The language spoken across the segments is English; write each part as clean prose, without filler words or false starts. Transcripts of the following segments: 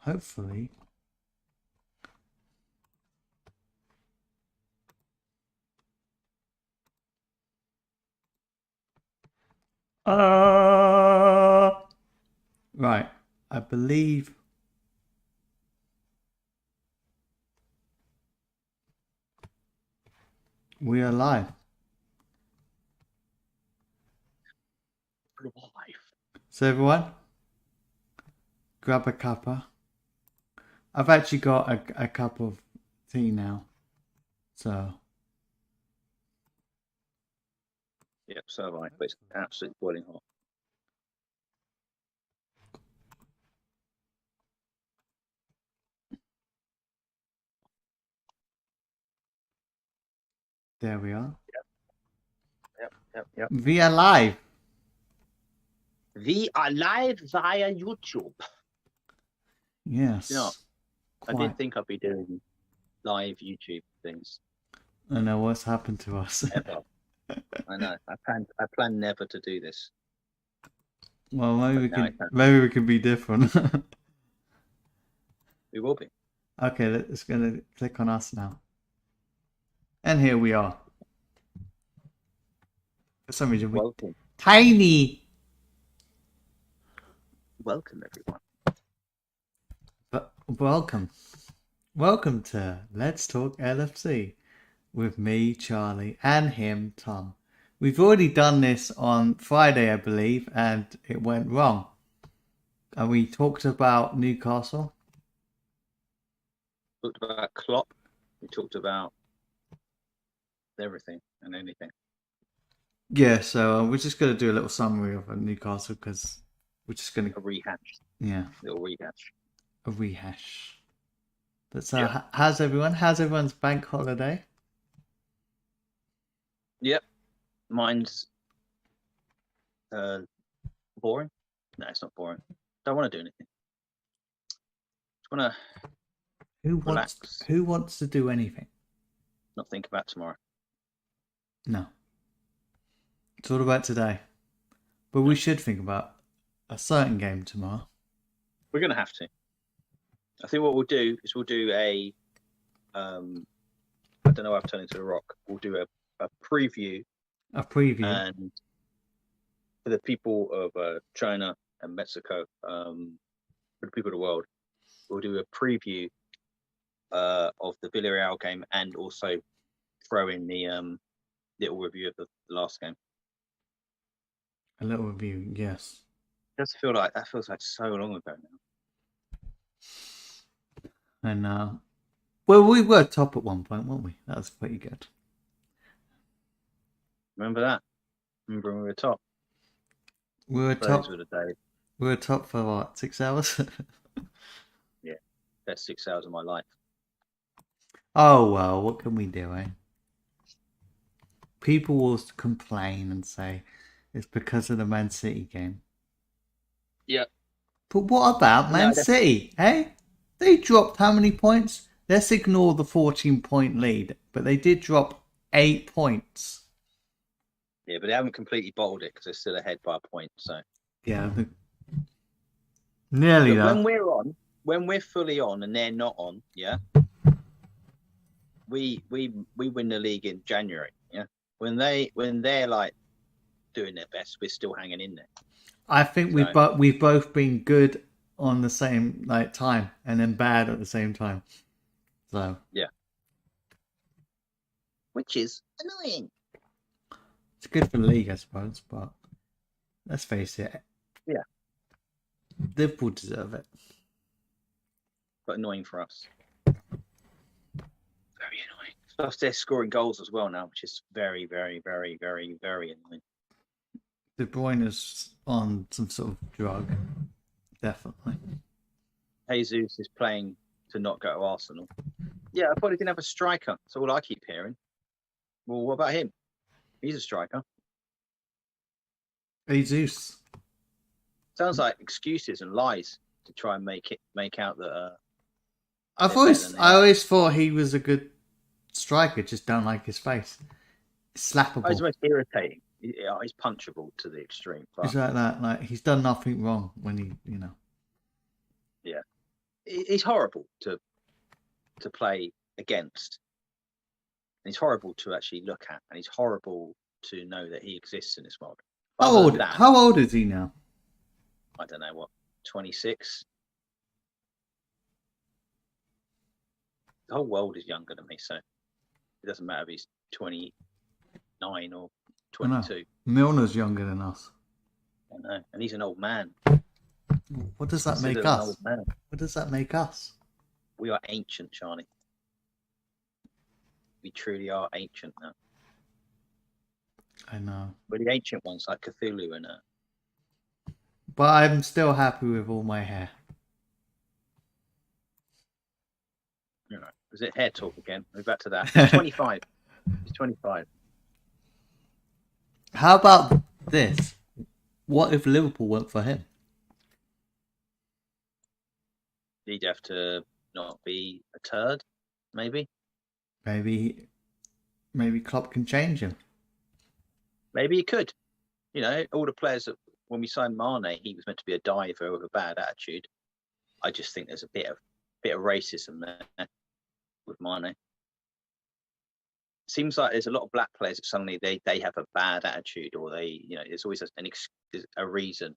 hopefully. Right. I believe we are live. So everyone, grab a cuppa. I've actually got a cup of tea now. So. Yep, so have I, but it's absolutely boiling hot. There we are. Yep. We are live. We are live via YouTube. Yes. You know, I didn't think I'd be doing live YouTube things. I know what's happened to us. Ever. I know. I plan never to do this. Well, maybe we can be different. We will be. Okay, let's gonna click on us now. And here we are. For some reason, Welcome. Tiny. Welcome, everyone. But welcome to Let's Talk LFC with me, Charlie, and him, Tom. We've already done this on Friday, I believe, and it went wrong. And we talked about Newcastle. Talked about Klopp. We talked about everything and anything. Yeah, so we're just going to do a little summary of Newcastle because we're just going to... A rehash. Yeah. Little rehash. A rehash. But so, how's everyone's bank holiday? Yep. Mine's boring. No, it's not boring. Don't want to do anything. Just want to relax. Who wants to do anything? Not think about tomorrow. No. It's all about today. But we should think about a certain game tomorrow. We're going to have to. I think what we'll do is we'll do a I don't know, I've turned into a rock. We'll do a preview. A preview. And for the people of China and Mexico, for the people of the world, we'll do a preview of the Villarreal game and also throw in the little review of the last game. A little review, yes. That feels like so long ago now. And well, we were top at one point, weren't we? That was pretty good. Remember that? Remember when we were top? We were top. Those were the days. We were top for what, 6 hours? Yeah, best 6 hours of my life. Oh well, what can we do, eh? People will complain and say it's because of the Man City game. Yeah. But what about Man City, eh? They dropped how many points? Let's ignore the 14-point lead, but they did drop 8 points. Yeah, but they haven't completely bottled it because they're still ahead by a point. So yeah, nearly that. When we're fully on and they're not on, yeah, we win the league in January. Yeah, when they're like doing their best, we're still hanging in there. I think we've both been good on the same time and then bad at the same time. So yeah, which is annoying. It's good for the league, I suppose, but let's face it. Yeah, Liverpool deserve it. But annoying for us. Very annoying. Plus, they're scoring goals as well now, which is very, very, very, very, very annoying. De Bruyne is on some sort of drug. Definitely. Jesus is playing to not go to Arsenal. Yeah, I probably didn't have a striker. That's all I keep hearing. Well, what about him? He's a striker. Jesus. Sounds like excuses and lies to try and make out that. I always thought he was a good striker. Just don't like his face. It's slappable. Oh, he's the most irritating. He's punchable to the extreme. But... It's like that. Like he's done nothing wrong when he, Yeah. he's horrible to play against. And he's horrible to actually look at, and he's horrible to know that he exists in this world. How old is he now? I don't know, what, 26? The whole world is younger than me, so it doesn't matter if he's 29 or 22. Milner's younger than us. I know, and he's an old man. What does that make us? What does that make us? We are ancient, Charlie. We truly are ancient now. I know. We're the ancient ones, like Cthulhu and But I'm still happy with all my hair. you know, is it hair talk again? We're back to that. He's 25. He's 25. How about this? What if Liverpool went for him? He'd have to not be a turd, maybe. Maybe Klopp can change him. Maybe he could. You know, all the players that when we signed Mane, he was meant to be a diver with a bad attitude. I just think there's a bit of racism there with Mane. Seems like there's a lot of black players that suddenly they have a bad attitude, or there's always a reason.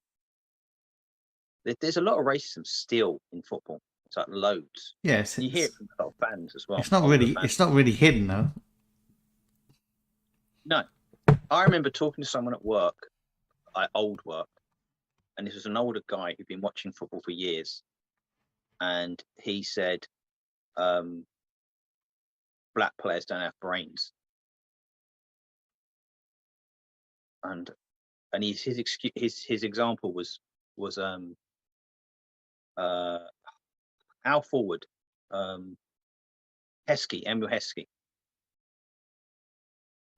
There's a lot of racism still in football. It's like loads. Yes, you hear it from a lot of fans as well. It's not really hidden though. No, I remember talking to someone at work, old work, and this was an older guy who'd been watching football for years, and he said, "Black players don't have brains," and his example was our forward, Heskey, Emil Heskey.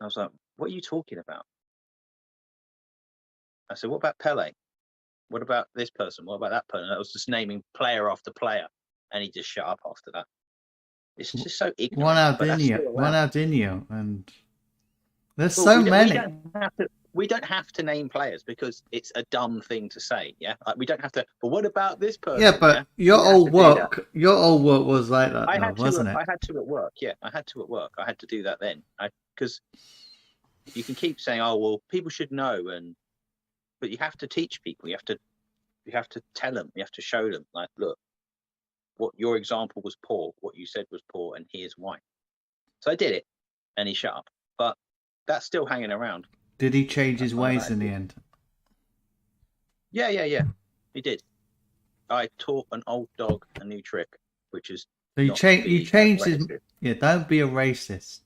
I was like, "What are you talking about?" I said, "What about Pele? What about this person? What about that person?" I was just naming player after player, and he just shut up after that. It's just so ignorant. Ronaldinho, and there's so many. We don't have to name players because it's a dumb thing to say. Yeah, like, we don't have to. But what about this person? Yeah, but your old work was like that, wasn't it? I had to at work. Yeah, I had to at work. I had to do that then, because you can keep saying, "Oh, well, people should know," but you have to teach people. You have to tell them. You have to show them. Like, look, what your example was poor. What you said was poor, and here's why. So I did it, and he shut up. But that's still hanging around. Did he change his ways in the end? Yeah. He did. I taught an old dog a new trick, which is so you changed his. Yeah, don't be a racist.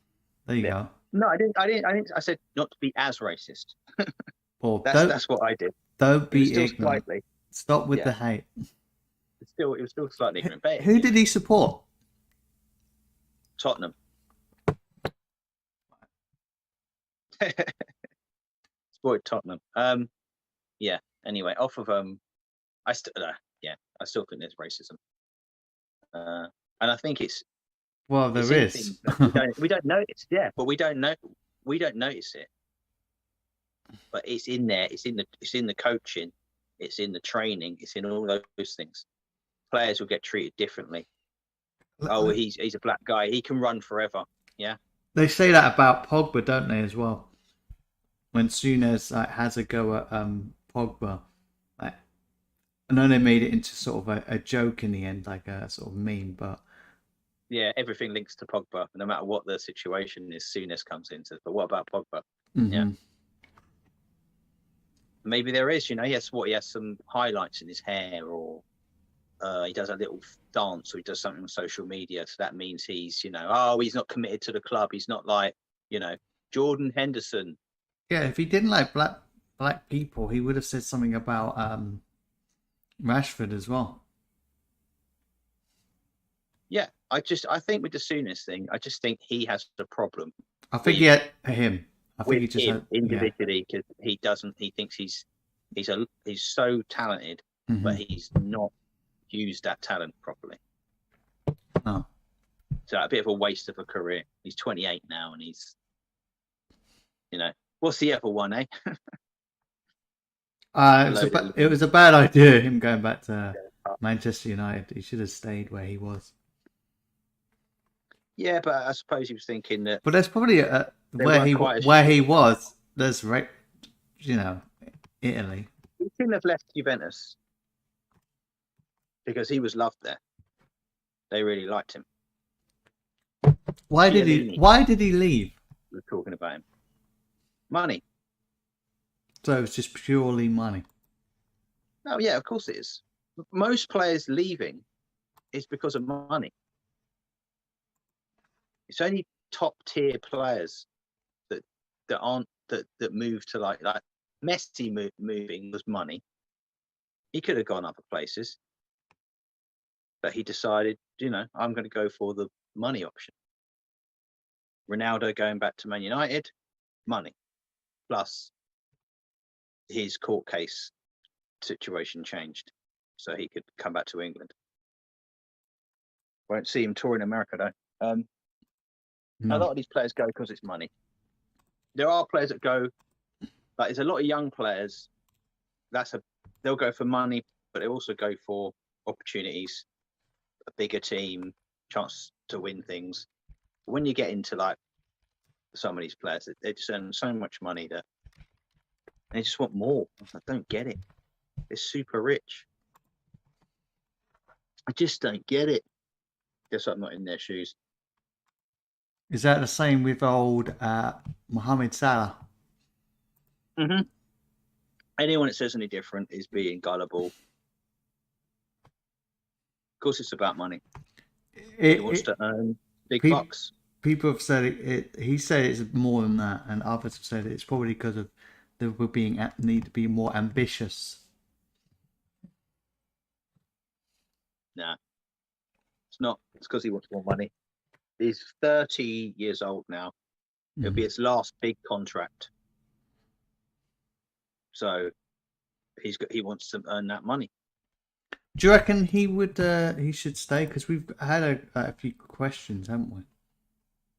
There you go. No, I didn't. I said not to be as racist. Well, that's what I did. Don't be ignorant. Slightly. Stop with the hate. It was still slightly ignorant. But who did he support? Tottenham. Supported Tottenham. Yeah. Anyway, off of I still think there's racism. And I think it's there is. we don't notice. Yeah, but we don't notice it. But it's in there. It's in the coaching. It's in the training. It's in all those things. Players will get treated differently. Oh, he's a black guy. He can run forever. Yeah. They say that about Pogba, don't they, as well? When Souness has a go at Pogba, I know they made it into sort of a joke in the end, like a sort of meme, but yeah, everything links to Pogba. No matter what the situation is, Souness comes into. But what about Pogba? Mm-hmm. Yeah, maybe there is. He has some highlights in his hair, or he does a little dance, or he does something on social media. So that means he's, he's not committed to the club. He's not like, Jordan Henderson. Yeah, if he didn't like black people, he would have said something about Rashford as well. Yeah, I think with the Souness thing, I just think he has a problem. I think he had him. I think he just had individually, because he thinks he's so talented, mm-hmm. but he's not used that talent properly. Oh. So a bit of a waste of a career. He's 28 now, and he's, what's the other one, eh? It was a bad idea, him going back to Manchester United. He should have stayed where he was. Yeah, but I suppose he was thinking that But there's probably they where weren't he quite as where he strict. was. There's you know, Italy. He shouldn't have left Juventus because he was loved there. They really liked him. Why did Chiellini he leave? was talking about him. Money. So it was just purely money. Oh yeah, of course it is. Most players leaving is because of money. It's only top tier players that aren't that move to like Messi moving was money. He could have gone other places, but he decided, I'm going to go for the money option. Ronaldo going back to Man United, money, plus his court case situation changed, so he could come back to England. Won't see him touring America though. No. A lot of these players go because it's money. There are players that go, like there's a lot of young players. They'll go for money, but they also go for opportunities, a bigger team, chance to win things. When you get into like some of these players, they just earn so much money that they just want more. I don't get it. They're super rich. I just don't get it. Guess I'm not in their shoes. Is that the same with old Mohamed Salah? Mm-hmm. Anyone that says any different is being gullible. Of course, it's about money. He wants to earn big bucks. People have said he said it's more than that, and others have said it's probably because of they were need to be more ambitious. Nah, it's not. It's because he wants more money. He's 30 years old now. It'll be his last big contract. So he wants to earn that money. Do you reckon he should stay? Because we've had a few questions, haven't we?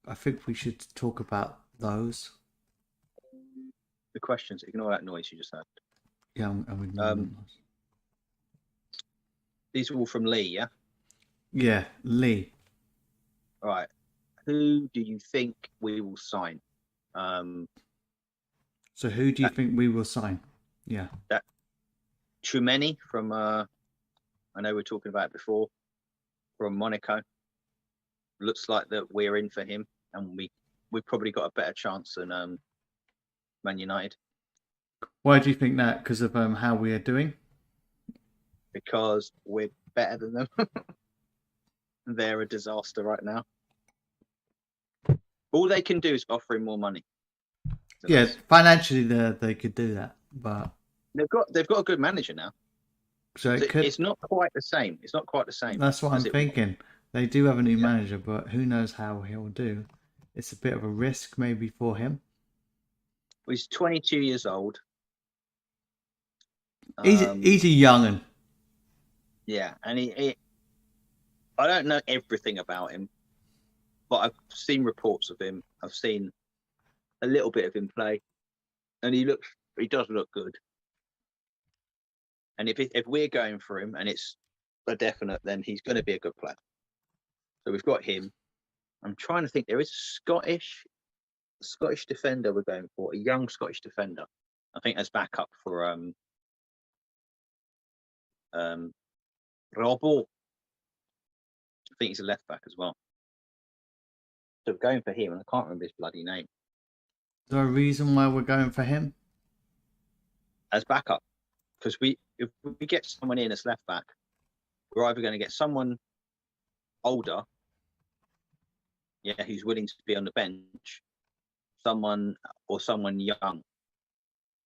I think we should talk about those. The questions. Ignore that noise you just heard. Yeah, I'm ignoring those. These are all from Lee, yeah? Yeah, Lee. All right. Who do you think we will sign? So who do you think we will sign? Yeah. That Tchouameni from I know we were talking about it before, from Monaco. Looks like that we're in for him, and we've probably got a better chance than Man United. Why do you think that? Because of how we are doing? Because we're better than them. They're a disaster right now. All they can do is offer him more money. Yeah, financially they could do that, but they've got a good manager now. So it's not quite the same. It's not quite the same. That's what I'm thinking. They do have a new manager, but who knows how he'll do. It's a bit of a risk maybe for him. Well, he's 22 years old. He's a young'un. Yeah, and I don't know everything about him, but I've seen reports of him. I've seen a little bit of him play, and he does look good. And if we're going for him and it's a definite, then he's going to be a good player. So we've got him. I'm trying to think. There is a Scottish defender we're going for, a young Scottish defender. I think as backup for Robbo. I think he's a left back as well. So we're going for him, and I can't remember his bloody name. Is there a reason why we're going for him? As backup. Because if we get someone in as left back, we're either going to get someone older, who's willing to be on the bench, someone young,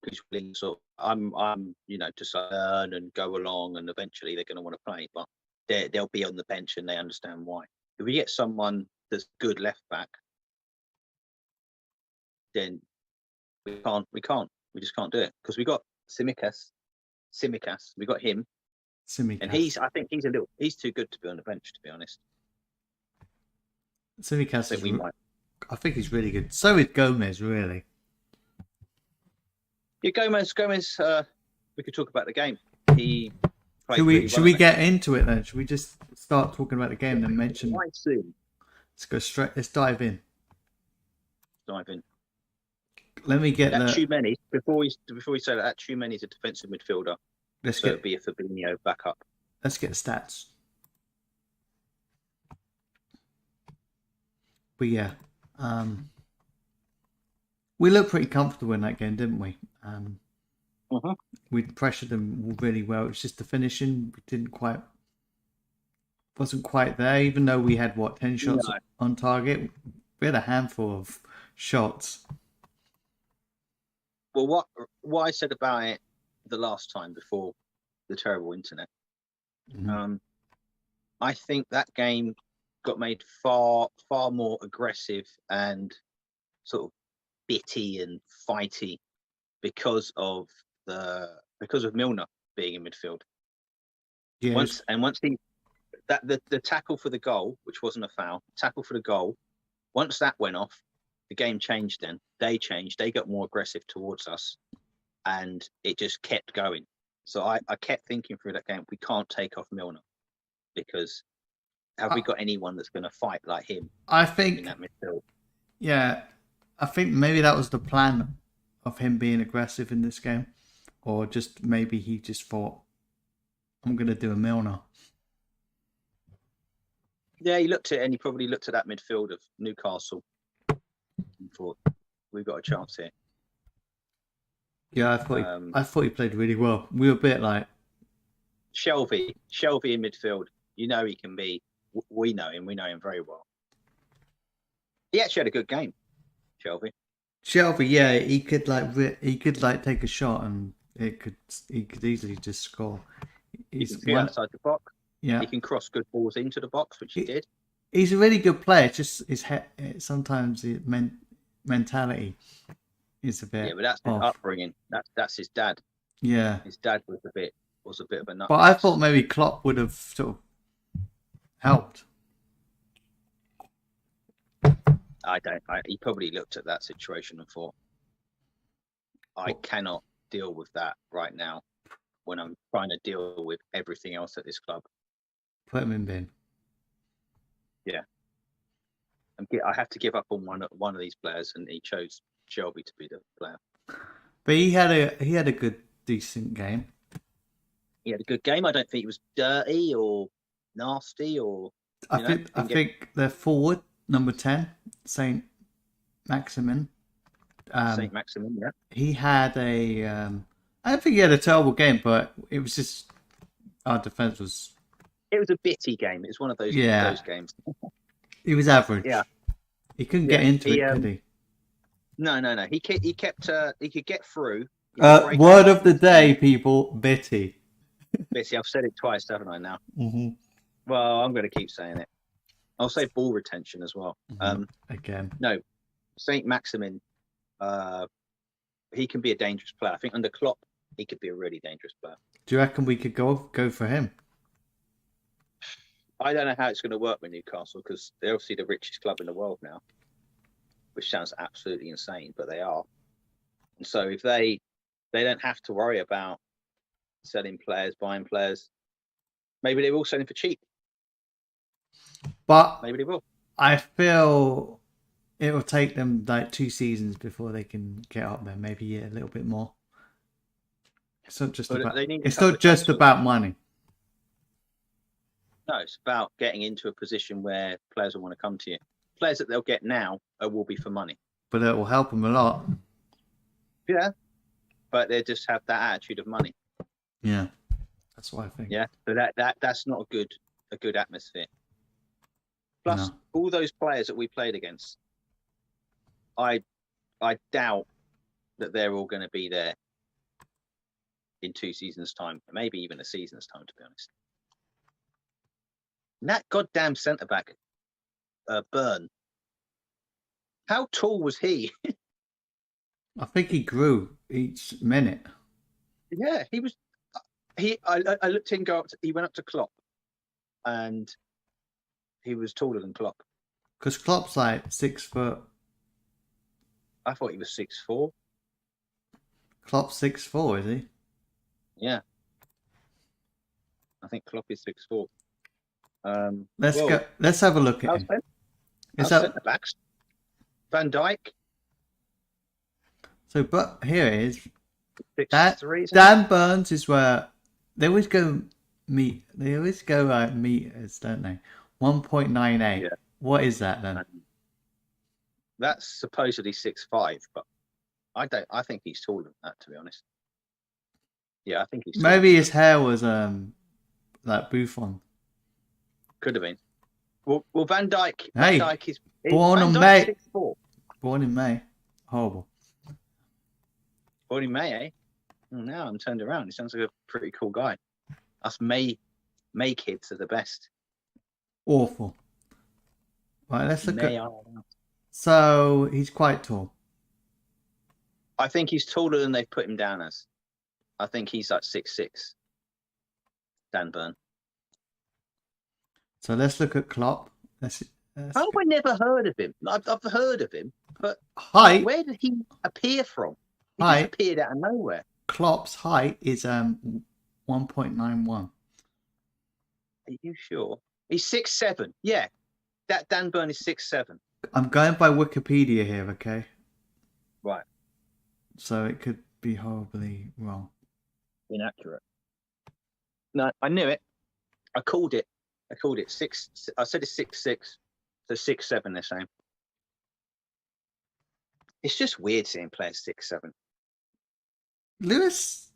who's willing to I'm to learn and go along, and eventually they're going to want to play, but they'll be on the bench and they understand why. If we get someone that's good left back, then we just can't do it, because we got Tsimikas, we got him. Tsimikas. And I think he's too good to be on the bench, to be honest. Tsimikas I think he's really good. So is Gomez, really. Yeah, Gomez. We could talk about the game. played really Should well. we get into it then? Should we just start talking about the game and then mention? Quite soon. Let's go straight. Let's dive in. Dive in. Let me get That the. Tchouameni, before we say that Tchouameni is a defensive midfielder, Let's so get. it'd be a Fabinho backup. Let's get the stats. But yeah, we looked pretty comfortable in that game, didn't we? We pressured them really well. It's just the finishing wasn't quite there. Even though we had 10 shots on target, we had a handful of shots. Well, what I said about it the last time before the terrible internet, I think that game got made far more aggressive and sort of bitty and fighty because of Milner being in midfield. Yes. Once the tackle for the goal, which wasn't a foul, tackle for the goal, once that went off, the game changed. Then they changed. They got more aggressive towards us, and it just kept going. So I kept thinking through that game, we can't take off Milner because have we got anyone that's going to fight like him? I think in that midfield. Yeah, I think maybe that was the plan of him being aggressive in this game, or just maybe he just thought, "I'm going to do a Milner." Yeah, he looked at it, and he probably looked at that midfield of Newcastle and thought, "We've got a chance here." Yeah, I thought he played really well. We were a bit like Shelvey in midfield. You know he can be. We know him. We know him very well. He actually had a good game, Shelvey. Yeah, he could take a shot and he could easily just score. He can be outside the box. Yeah, he can cross good balls into the box, which he did. He's a really good player. It's just his sometimes his mentality is a bit. Yeah, but that's his upbringing. That's his dad. Yeah, his dad was a bit of a nut. But I thought maybe Klopp would have sort of helped. He probably looked at that situation and thought, I cannot deal with that right now when I'm trying to deal with everything else at this club. Put him in bin. Yeah. I have to give up on one of these players, and he chose Shelby to be the player. But he had a good, decent game. He had a good game. I don't think he was dirty or nasty or. I think their forward number 10, Saint Maximin. Saint Maximin, yeah. He had a. I don't think he had a terrible game, but it was just our defense was. It was a bitty game. It was one of those games. He was average. Yeah. He couldn't get into it, could he? No. He kept. He could get through. Word of the day, people: bitty. Bitty. I've said it twice, haven't I? Now. Mm-hmm. Well, I'm going to keep saying it. I'll say ball retention as well. Mm-hmm. Again. No, Saint Maximin. He can be a dangerous player. I think under Klopp, he could be a really dangerous player. Do you reckon we could go for him? I don't know how it's going to work with Newcastle because they're obviously the richest club in the world now, which sounds absolutely insane, but they are. And so if they don't have to worry about selling players, buying players, maybe they will sell him for cheap. But maybe they will. I feel it will take them like 2 seasons before they can get up there. Maybe a little bit more. It's not just about money. No, it's about getting into a position where players will want to come to you. Players that they'll get now will be for money. But it will help them a lot. Yeah, but they just have that attitude of money. Yeah, that's what I think. Yeah, so that's not a good atmosphere. Plus, all those players that we played against, I doubt that they're all going to be there in 2 seasons' time, maybe even a season's time, to be honest. And that goddamn centre-back, Byrne, how tall was he? I think he grew each minute. Yeah, he was. I looked in, he went up to Klopp, and he was taller than Klopp. Because Klopp's like 6 foot. I thought he was 6'4". Klopp's 6'4", is he? Yeah. I think Klopp is 6'4". Let's go. Let's have a look at Our him. centre backs. Van Dijk, So? But here it is. 6'3". Dan Burns is where they always go meet. They always go meters, don't they? 1.98. Yeah. What is that then? That's supposedly 6'5", but I think he's taller than that, to be honest. Yeah, I think he's taller. Maybe his hair was like Buffon. Could have been. Well, Van Dijk. Hey, Van Dijk is born Van in Dijk May. 6'4". Born in May. Horrible. Born in May, eh? Well, now I'm turned around. He sounds like a pretty cool guy. Us May kids are the best. Awful. Right, let's look May at. are. So he's quite tall. I think he's taller than they've put him down as. I think he's like 6'6". Dan Burn. So let's look at Klopp. Let's How have I never heard of him? I've heard of him, but height. where did he appear from? He Height. just appeared out of nowhere. Klopp's height is 1.91. Are you sure? He's 6'7". Yeah, that Dan Burn is 6'7". I'm going by Wikipedia here, okay? Right. So it could be horribly wrong. Inaccurate. No, I knew it. I called it. Six. I said it's 6'6", so 6'7". They're saying. It's just weird seeing players 6'7". Luis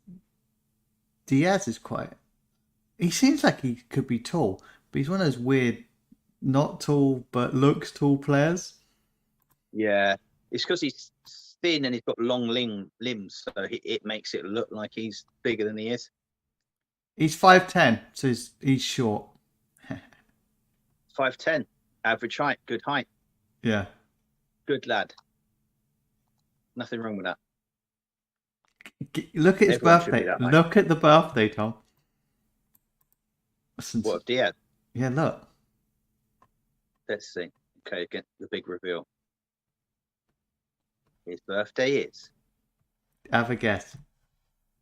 Diaz is quite. He seems like he could be tall, but he's one of those weird, not tall but looks tall players. Yeah, it's because he's thin and he's got long limbs, so it makes it look like he's bigger than he is. He's 5'10", so he's short. 5'10", average height, good height, Yeah. good lad. Nothing wrong with that. Look at his Everyone should be birthday. that height. Look at the birthday, Tom. What of Diaz? Yeah, look. Let's see. Okay, get the big reveal. His birthday is. Have a guess.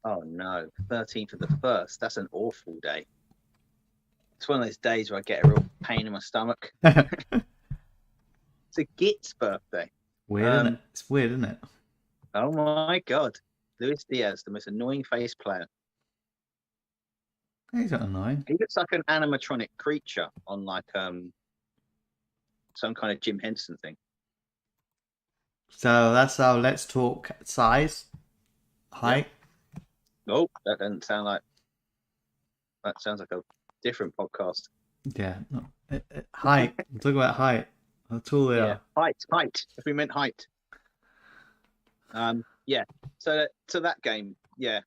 Oh no, 13th of the 1st. That's an awful day. It's one of those days where I get a real pain in my stomach. It's a Git's birthday. Weird, isn't it? It's weird, isn't it? Oh my god. Luis Diaz, the most annoying face player. He's not annoying. He looks like an animatronic creature on like some kind of Jim Henson thing. So that's our let's talk size, height. Oh, that doesn't sound like. That sounds like a different podcast. Yeah, no. Height. I'm talking about height. How tall they are. Height. If we meant height. Yeah. So that game, yeah,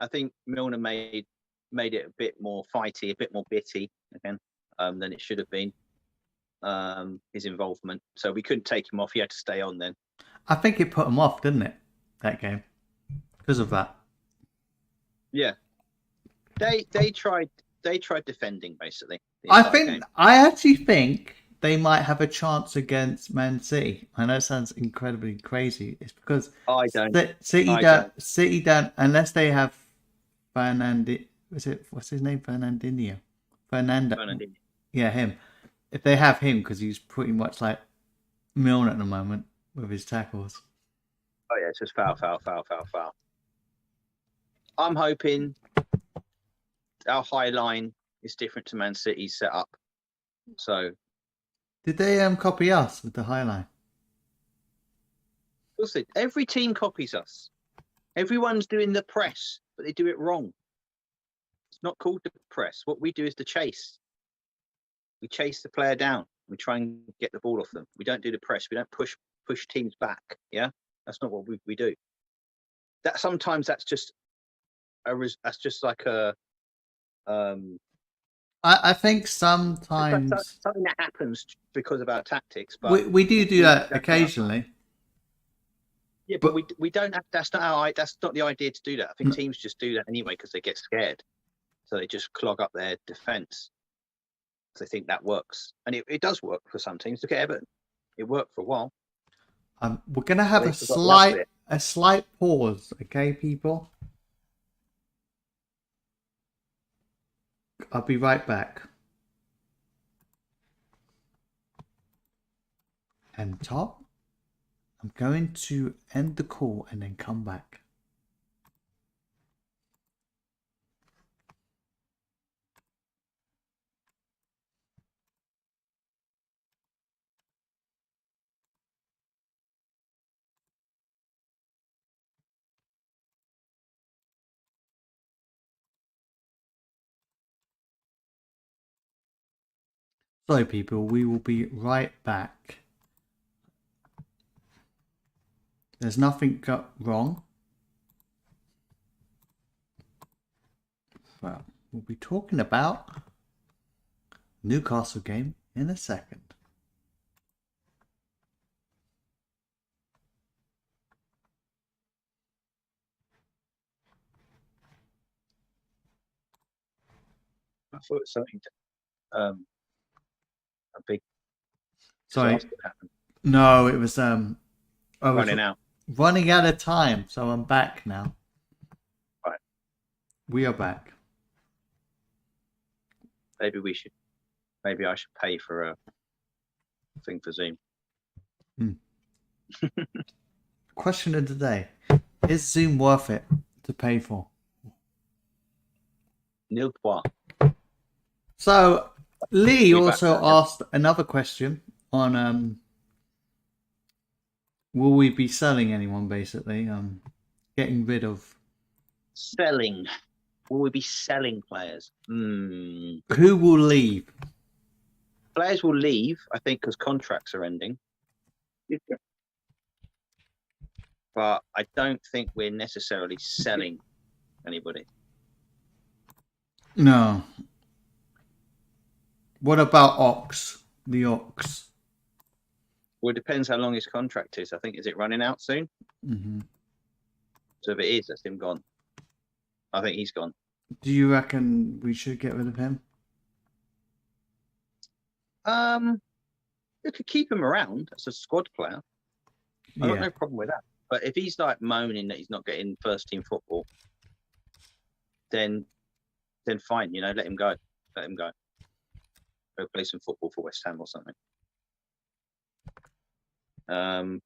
I think Milner made it a bit more fighty, a bit more bitty again than it should have been. His involvement, so we couldn't take him off. He had to stay on then. I think it put him off, didn't it? That game, because of that. Yeah, they tried defending basically. I actually think they might have a chance against Man City. I know it sounds incredibly crazy. It's because City don't unless they have Fernandinho. What's his name? Fernandinho. Yeah, him. If they have him, because he's pretty much like Milner at the moment with his tackles. Oh yeah, it's just foul. I'm hoping our high line is different to Man City's setup. So did they copy us with the high line? Every team copies us. Everyone's doing the press, but they do it wrong. It's not called the press. What we do is the chase. We chase the player down. We try and get the ball off them. We don't do the press. We don't push teams back. Yeah, that's not what we do. That sometimes that's just like a. I think sometimes something that happens because of our tactics, but we do that occasionally. Yeah, but we don't have. That's not the idea to do that. I think teams just do that anyway because they get scared, so they just clog up their defense. They think that works, and it does work for some teams. Look at Everton; it worked for a while. We're gonna have a slight pause, okay, people. I'll be right back. And Top, I'm going to end the call and then come back. So people, we will be right back. There's nothing got wrong. Well, we'll be talking about Newcastle game in a second. I thought it was something a big Sorry. disaster happened. No, it was I was running out of time, so I'm back now. Right. We are back. Maybe I should pay for a thing for Zoom. Question of the day: is Zoom worth it to pay for? Nil point. So Lee also asked another question on will we be selling anyone, basically? Getting rid of Selling. Will we be selling players? Who will leave? Players will leave, I think, because contracts are ending. But I don't think we're necessarily selling anybody. No. What about Ox? The Ox. Well, it depends how long his contract is. I think, is it running out soon? Mm-hmm. So if it is, that's him gone. I think he's gone. Do you reckon we should get rid of him? You could keep him around as a squad player. I got no problem with that. But if he's like moaning that he's not getting first team football, then fine, let him go. Let him go. Go play some football for West Ham or something. I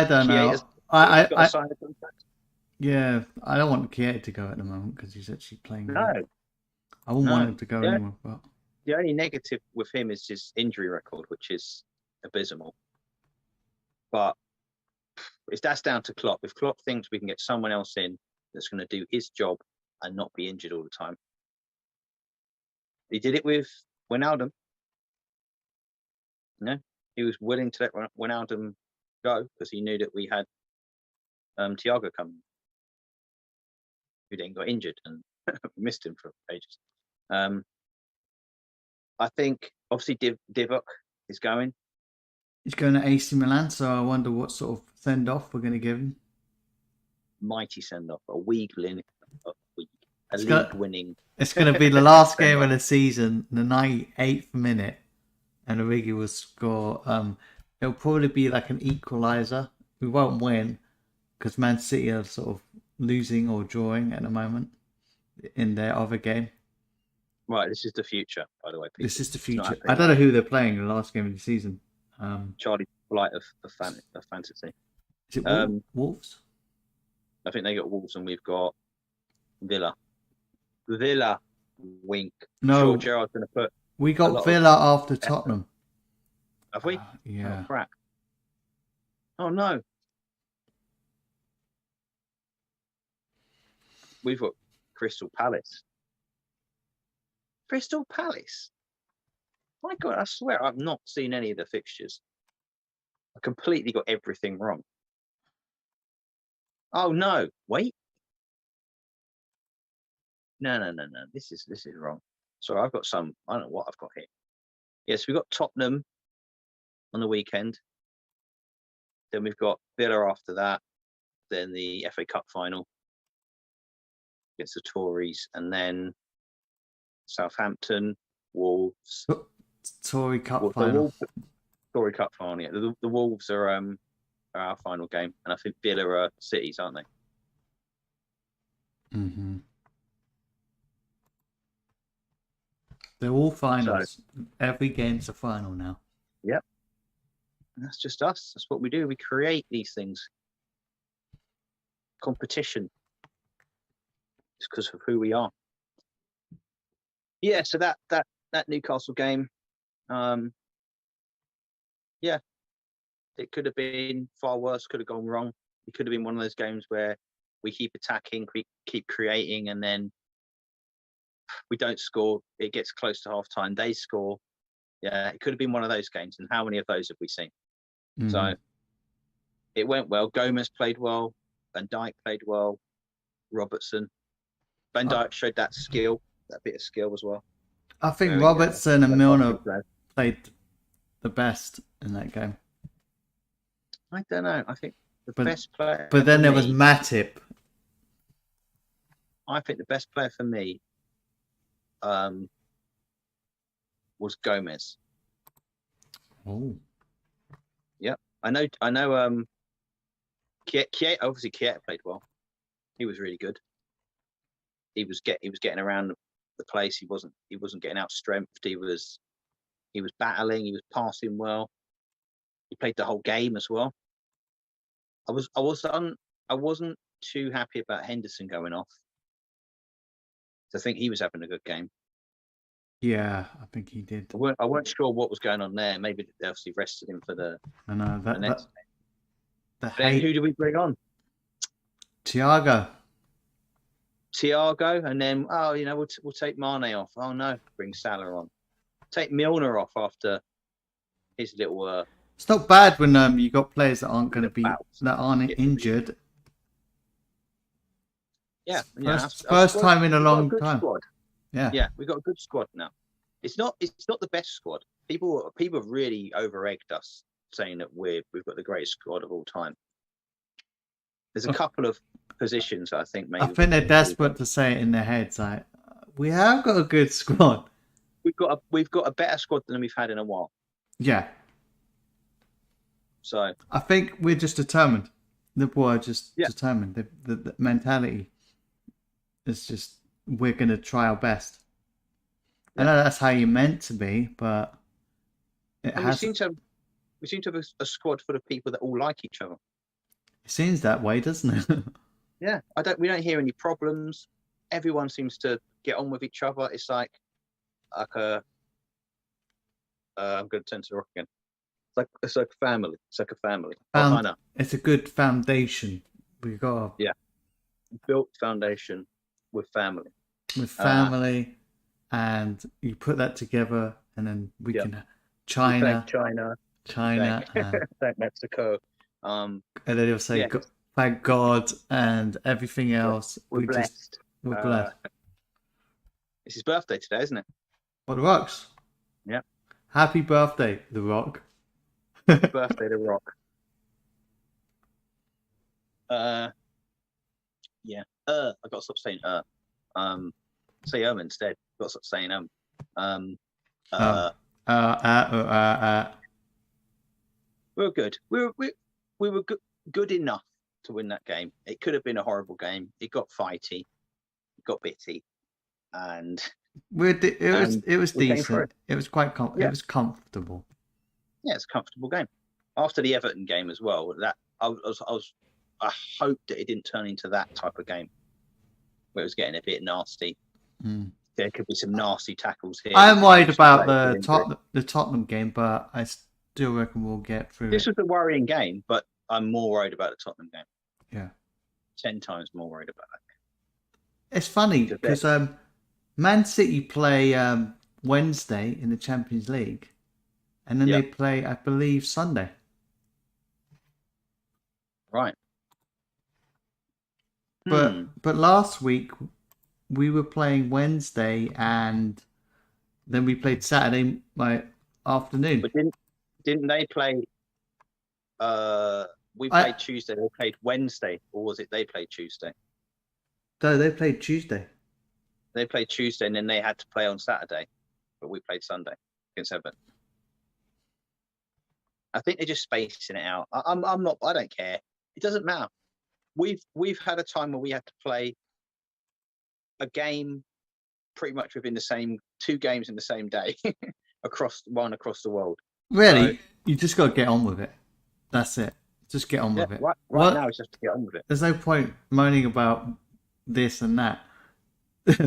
don't know. Yeah, I don't want Keita to go at the moment because he's actually playing. No, I wouldn't want him to go anywhere. But the only negative with him is his injury record, which is abysmal. But that's down to Klopp. If Klopp thinks we can get someone else in that's going to do his job and not be injured all the time, he did it with Wijnaldum. He was willing to let Wijnaldum go because he knew that we had Thiago coming, who then got injured and missed him for ages. I think obviously Divock is going. He's going to AC Milan, so I wonder what sort of send off we're going to give him. Mighty send off, a league winning. It's going to be the last game of the season, the 98th minute, and Origi will score. It'll probably be like an equaliser. We won't win because Man City are sort of losing or drawing at the moment in their other game. Right, this is the future, by the way. People. This is the future. I don't know who they're playing in the last game of the season. Charlie Blight of fantasy. Is it Wolves? I think they got Wolves and we've got Villa. Wink. No, sure Gerard's going to put. We got Villa after Tottenham. Have we? Yeah. Oh, crap. Oh no. We've got Crystal Palace. Crystal Palace. My God, I swear I've not seen any of the fixtures. I completely got everything wrong. Oh no! Wait. No. This is wrong. Sorry, I've got some. I don't know what I've got here. Yes, we've got Tottenham on the weekend. Then we've got Villa after that. Then the FA Cup final against the Tories, and then Southampton, Wolves. Tory Cup final. Tory Cup final. Yeah, the Wolves are our final game, and I think Villa are Cities, aren't they? Mm-hmm. They're all finals. Every game's a final now. Yep. And that's just us. That's what we do. We create these things. Competition. It's because of who we are. Yeah. So that Newcastle game, yeah, it could have been far worse. Could have gone wrong. It could have been one of those games where we keep attacking, keep creating, and then we don't score. It gets close to half time. They score. Yeah, it could have been one of those games. And how many of those have we seen? Mhm. So it went well. Gomez played well. Van Dijk played well. Robertson. Van Dijk showed that skill, that bit of skill as well. I think Very, Robertson and Milner played. played the best in that game. I don't know. I think the best player. But then for there was me- Matip. I think the best player for me was Gomez. Oh, I know. Keita, obviously Keita played well. He was really good. He was getting around the place. He wasn't getting outstrengthed. He was battling. He was passing well. He played the whole game as well. I wasn't too happy about Henderson going off. I think he was having a good game. yeah, I think he did. I weren't sure what was going on there. Maybe they obviously rested him for the I know the next. the Then hate. who do we bring on? Thiago. Thiago, and then we'll take Mane off. Oh no, bring Salah on. Take Milner off after his little. It's not bad when you got players that aren't going to be bouts. that aren't injured. Yeah, First time in a we've got long good time. Squad. Yeah, Yeah, we've got a good squad now. It's not the best squad. People have really over-egged us, saying that we've got the greatest squad of all time. There's a couple of positions I think maybe. I think they're desperate to say it in their heads. Like, we have got a good squad. We've got a better squad than we've had in a while. Yeah. So I think we're just determined. Liverpool are just determined. The mentality is just, we're going to try our best. I know that's how you're meant to be, but we seem to have a squad full of people that all like each other. It seems that way, doesn't it? Yeah, we don't hear any problems. Everyone seems to get on with each other. It's like a. I'm going to turn to the rock again. It's like a family. It's like a family. I know. It's a good foundation. We got built foundation with family. And you put that together, and then we can China, thank Mexico. And then he'll say, thank God, and everything else. We're blessed. We're blessed. It's his birthday today, isn't it? What, The Rock's? Yeah. Happy birthday, The Rock. Birthday, The Rock. Yeah. I got to stop saying say instead. Got to stop saying We were good. We were good enough to win that game. It could have been a horrible game. It got fighty. It got bitty, and it was decent. It was quite it was comfortable. Yeah, it's a comfortable game. After the Everton game as well, that I hoped that it didn't turn into that type of game where it was getting a bit nasty. There could be some nasty tackles here. I'm worried about the Tottenham game, but I still reckon we'll get through. This was a worrying game, but I'm more worried about the Tottenham game. Yeah, 10 times more worried about that. It's funny because Man City play Wednesday in the Champions League, and then they play, I believe, Sunday. Right. But last week we were playing Wednesday, and then we played Saturday afternoon. But didn't they play? We played Tuesday. They played Wednesday, or was it they played Tuesday? No, they played Tuesday. They played Tuesday, and then they had to play on Saturday, but we played Sunday against Everton. I think they're just spacing it out. I'm not. I don't care. It doesn't matter. We've had a time where we had to play a game pretty much within the same 2 games in the same day across the world. Really, So, you just got to get on with it. That's it. Just get on yeah, with it. right now it's just to get on with it. There's no point moaning about this and that.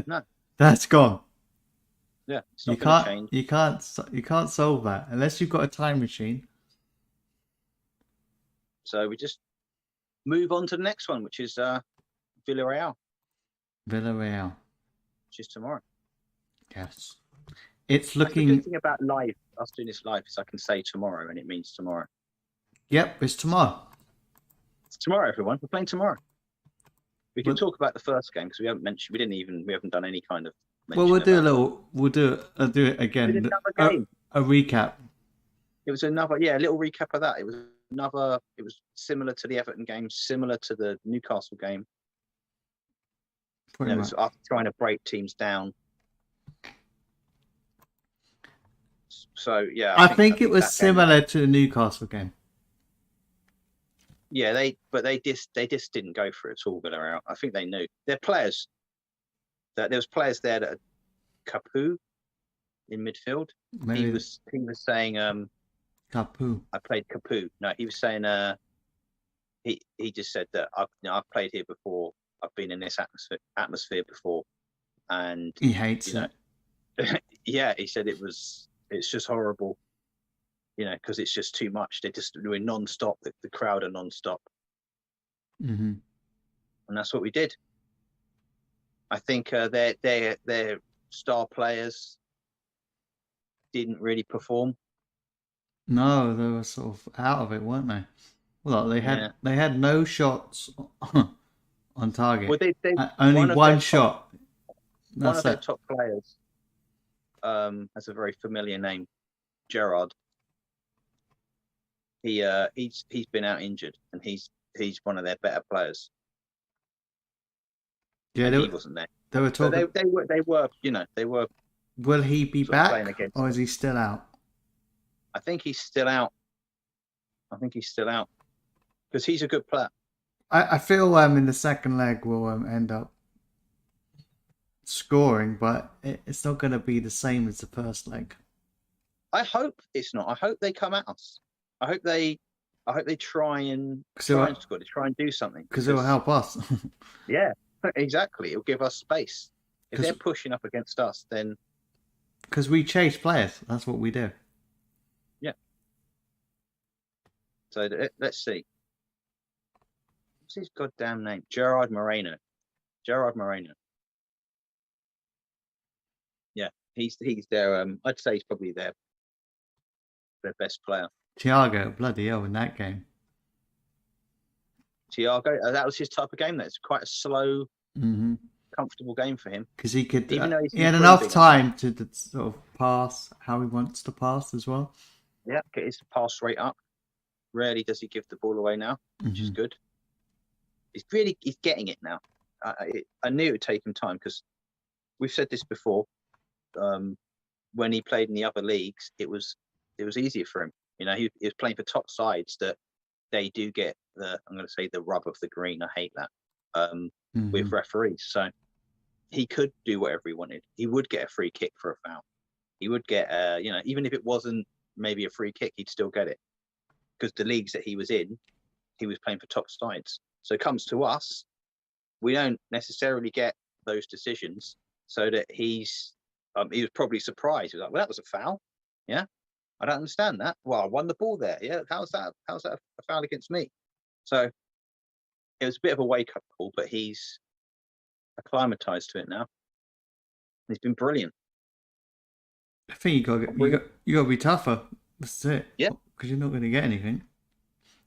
No. That's gone. Yeah, it's not going to change. You can't solve that unless you've got a time machine. So we just move on to the next one, which is Villarreal, Villarreal. which is tomorrow. Yes. It's That's the looking. good thing about us doing this live, is I can say tomorrow, and it means tomorrow. Yep, it's tomorrow. It's tomorrow, everyone. We're playing tomorrow. We can talk about the first game because we haven't done any kind of. Well, we'll do it again. Another game. A recap. It was another, a little recap of that. It was similar to the Everton game, similar to the Newcastle game. It was after trying to break teams down. So yeah, I think it was similar to the Newcastle game. Yeah, they just didn't go for it at all. Villarreal. I think they knew their players. That there was players there that Capu in midfield. Maybe he was saying Capu. I played Capu. No, he was saying he just said that I've played here before. I've been in this atmosphere before, and he hates it. Yeah, he said it's just horrible. Because it's just too much. They're just doing non-stop. The crowd are non-stop. Mm-hmm. And that's what we did. I think their star players didn't really perform. No, they were sort of out of it, weren't they? Well, they had no shots on target. Well, only one shot. One of their top players has a very familiar name, Gerrard. He's been out injured, and he's one of their better players. Yeah, he wasn't there. They were talking. They were. Will he be back, or is he still out? I think he's still out. Because he's a good player. I feel in the second leg we'll end up scoring, but it's not going to be the same as the first leg. I hope it's not. I hope they come at us. I hope they try and score. They try and do something because it will help us. Yeah, exactly. It'll give us space. If they're pushing up against us, then because we chase players, that's what we do. Yeah. So let's see. What's his goddamn name? Gerard Moreno. Yeah, he's their. I'd say he's probably their best player. Thiago, bloody hell, in that game. Thiago, that was his type of game. That's quite a slow, comfortable game for him. Because he could, even though he had enough time to sort of pass how he wants to pass as well. Yeah, get his pass rate up. Rarely does he give the ball away now, which is good. He's getting it now. I knew it would take him time because we've said this before. When he played in the other leagues, it was easier for him. He was playing for top sides that they do get I'm going to say the rub of the green. I hate that with referees. So he could do whatever he wanted. He would get a free kick for a foul. He would get even if it wasn't maybe a free kick, he'd still get it because the leagues that he was in, he was playing for top sides. So it comes to us, we don't necessarily get those decisions. So that he was probably surprised. He was like, "Well, that was a foul." Yeah. I don't understand that. Well, I won the ball there. Yeah, how's that a foul against me? So it was a bit of a wake-up call, but he's acclimatized to it now. He's been brilliant. I think you got to be tougher. That's it. Yeah, because you're not going to get anything.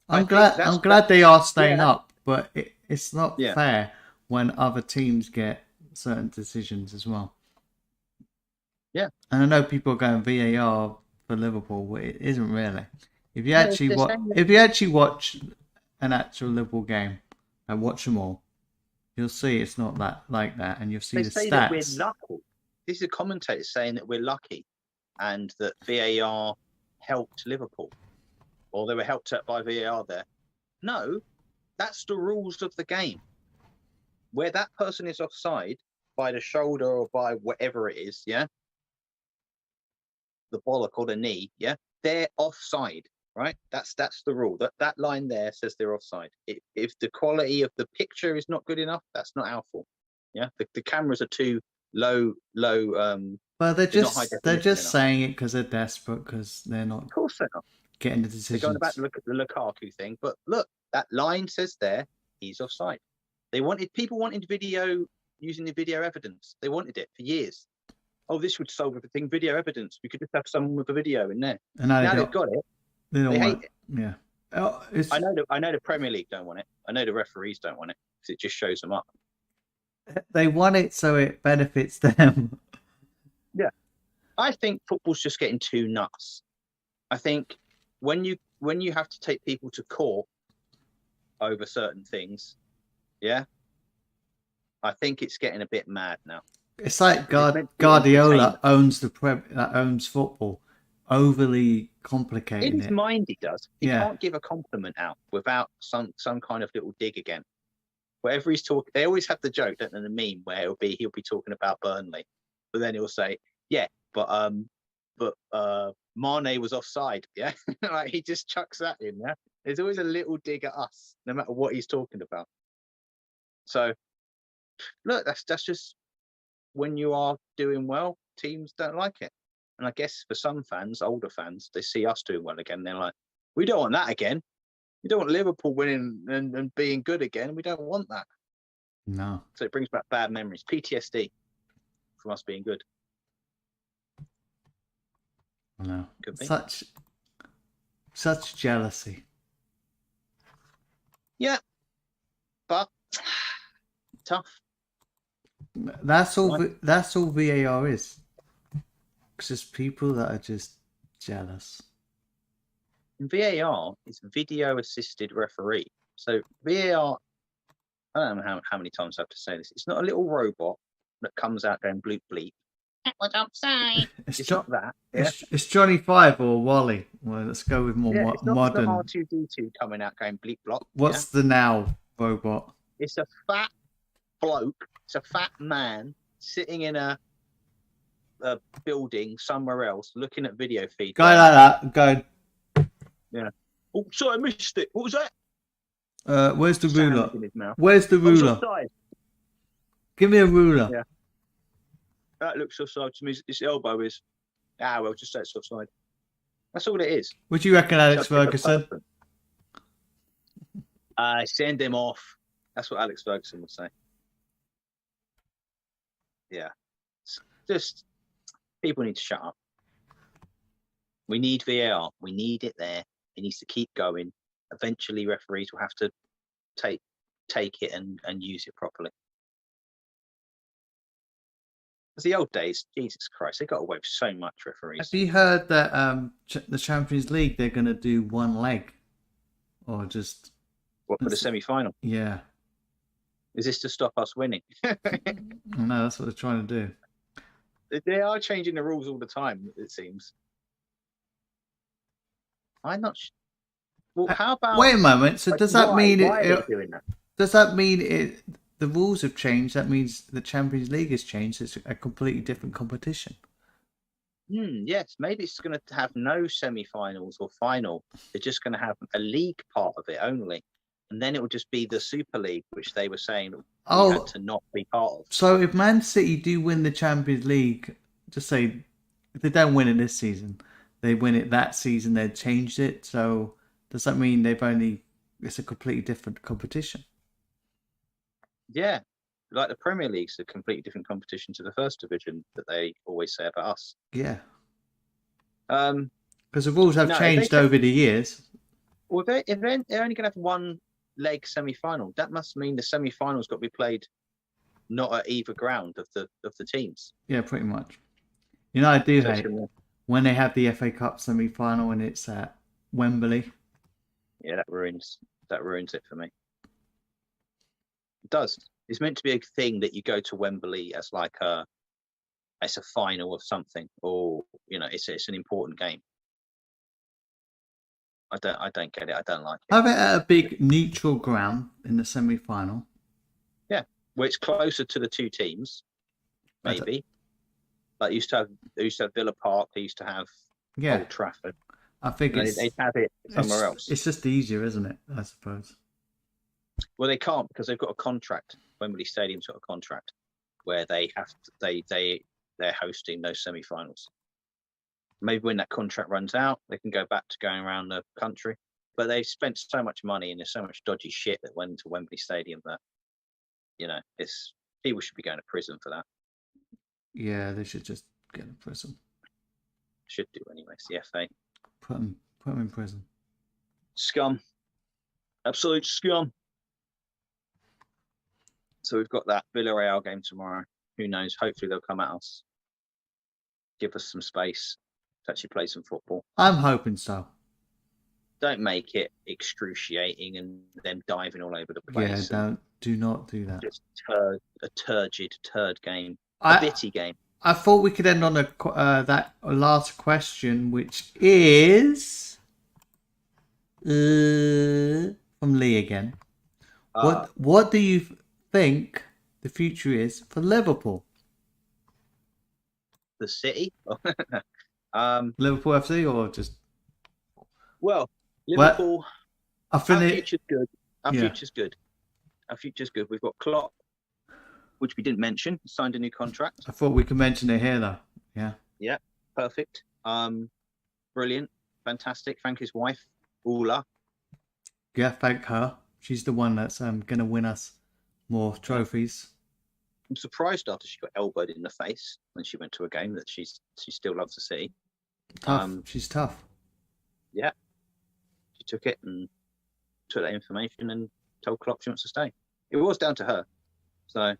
I'm glad they are staying up, but it's not fair when other teams get certain decisions as well. Yeah, and I know people are going VAR for Liverpool, but it isn't really. If you actually watch an actual Liverpool game and watch them all, you'll see it's not like that, and you'll see the stats. That we're lucky. This is a commentator saying that we're lucky, and that VAR helped Liverpool, or they were helped out by VAR there. No, that's the rules of the game. Where that person is offside, by the shoulder or by whatever it is, yeah, the bollock or the knee, yeah, they're offside, right? That's the rule. That line there says they're offside. If the quality of the picture is not good enough, that's not our fault. Yeah, the cameras are too low. Well, They're not high they're definition just enough. saying it because they're desperate, because they're not Of course they're not. getting the They're going decisions. about the Lukaku thing, but look, that line says there he's offside. People wanted video using the video evidence. They wanted it for years. Oh, this would solve everything. Video evidence. We could just have someone with a video in there. And now Now they've got it. They don't They want hate it. Yeah. Oh, it's, I know the Premier League don't want it. I know the referees don't want it because it just shows them up. they want it so it benefits them. Yeah, I think football's just getting too nuts. I think when you have to take people to court over certain things, yeah, I think it's getting a bit mad now. It's like It's meant to be Guardiola owns owns football, overly complicating in his it. mind he does. He Yeah. can't give a compliment out without some kind of little dig again. Whatever he's talking, they always have the joke, don't they, the meme where he'll be talking about Burnley, but then he'll say, yeah, but Mane was offside, yeah. Like he just chucks that in. Yeah, there's always a little dig at us, no matter what he's talking about. So look, that's just when you are doing well, teams don't like it. And I guess for some fans, older fans, they see us doing well again. They're like, we don't want that again. We don't want Liverpool winning and being good again. We don't want that. No. So it brings back bad memories, PTSD from us being good. No. Could be. Such jealousy. Yeah, but tough. That's all VAR is. It's just people that are just jealous. And VAR is video assisted referee. So VAR, I don't know how many times I have to say this. It's not a little robot that comes out going bleep bleep. That was offside. It's not that. Yeah? It's Johnny Five or Wally. Well, let's go with more It's not modern. the R2D2 coming out going bleep blop. What's the now robot? It's a fat bloke. It's a fat man sitting in a building somewhere else, looking at video feed. Guy like that, going. Yeah. Oh, sorry, I missed it. What was that? Where's the Sand ruler? in his mouth. Where's the Oh, it's ruler? offside. Give me a ruler. Yeah. That looks offside to me. His elbow is. Well, just say it's offside. That's all it is. What do you reckon, Alex Ferguson? Send him off. That's what Alex Ferguson would say. Yeah. Just people need to shut up. We need VAR. We need it there. It needs to keep going. Eventually, referees will have to take it and use it properly. As the old days, Jesus Christ, they got away with so much, referees. Have you heard that the Champions League, they're going to do one leg? Or just... What, for the semi-final? Yeah. Is this to stop us winning? No, that's what they're trying to do. They are changing the rules all the time, it seems. I'm not sure. Well, how about... Wait a moment. So does that mean why are they doing that? Does that mean the rules have changed? That means the Champions League has changed. It's a completely different competition. Yes, maybe it's going to have no semi-finals or final. They're just going to have a league part of it only. And then it will just be the Super League, which they were saying we had to not be part of. So if Man City do win the Champions League, just say if they don't win it this season, they win it that season, they've changed it. So does that mean it's a completely different competition? Yeah, like the Premier League's a completely different competition to the first division that they always say about us. Yeah. Because the rules have changed over the years. Well, if they're only going to have one leg semi-final, that must mean the semi-final's got to be played not at either ground of the teams. Yeah, pretty much. You know, I do hate when they have the FA Cup semi-final and it's at Wembley. Yeah, that ruins it for me. It does. It's meant to be a thing that you go to Wembley as like it's a final of something, or it's an important game. I don't get it. I don't like it. Have it at a big neutral ground in the semi-final. Yeah, where it's closer to the two teams. maybe. Like they used to have Villa Park. They used to have Yeah, Old Trafford. I think They have it somewhere else. it's just easier, isn't it? I suppose. Well, they can't because they've got a contract. Wembley Stadium's got a contract where they have to, they're hosting those semi-finals. Maybe when that contract runs out, they can go back to going around the country. But they've spent so much money and there's so much dodgy shit that went to Wembley Stadium that it's people should be going to prison for that. Yeah, they should just get in prison. Should do anyway. It's the FA. Put them in prison. Scum. Absolute scum. So we've got that Villarreal game tomorrow. Who knows? Hopefully they'll come at us. Give us some space to actually play some football. I'm hoping so. Don't make it excruciating and them diving all over the place. Yeah, do not do that. Just a turd game. A bitty game. I thought we could end on that last question, which is from Lee again. What do you think the future is for Liverpool? The City? Liverpool FC or just? Well, Liverpool. Our future's good. Our future's good. Our future's good. We've got Klopp, which we didn't mention, signed a new contract. I thought we could mention it here, though. Yeah. Yeah, perfect. Brilliant, fantastic. Thank his wife, Ula. Yeah, thank her. She's the one that's going to win us more trophies. I'm surprised after she got elbowed in the face when she went to a game that she still loves the City. Tough. She's tough. Yeah. She took it and took that information and told Klopp she wants to stay. It was down to her. So,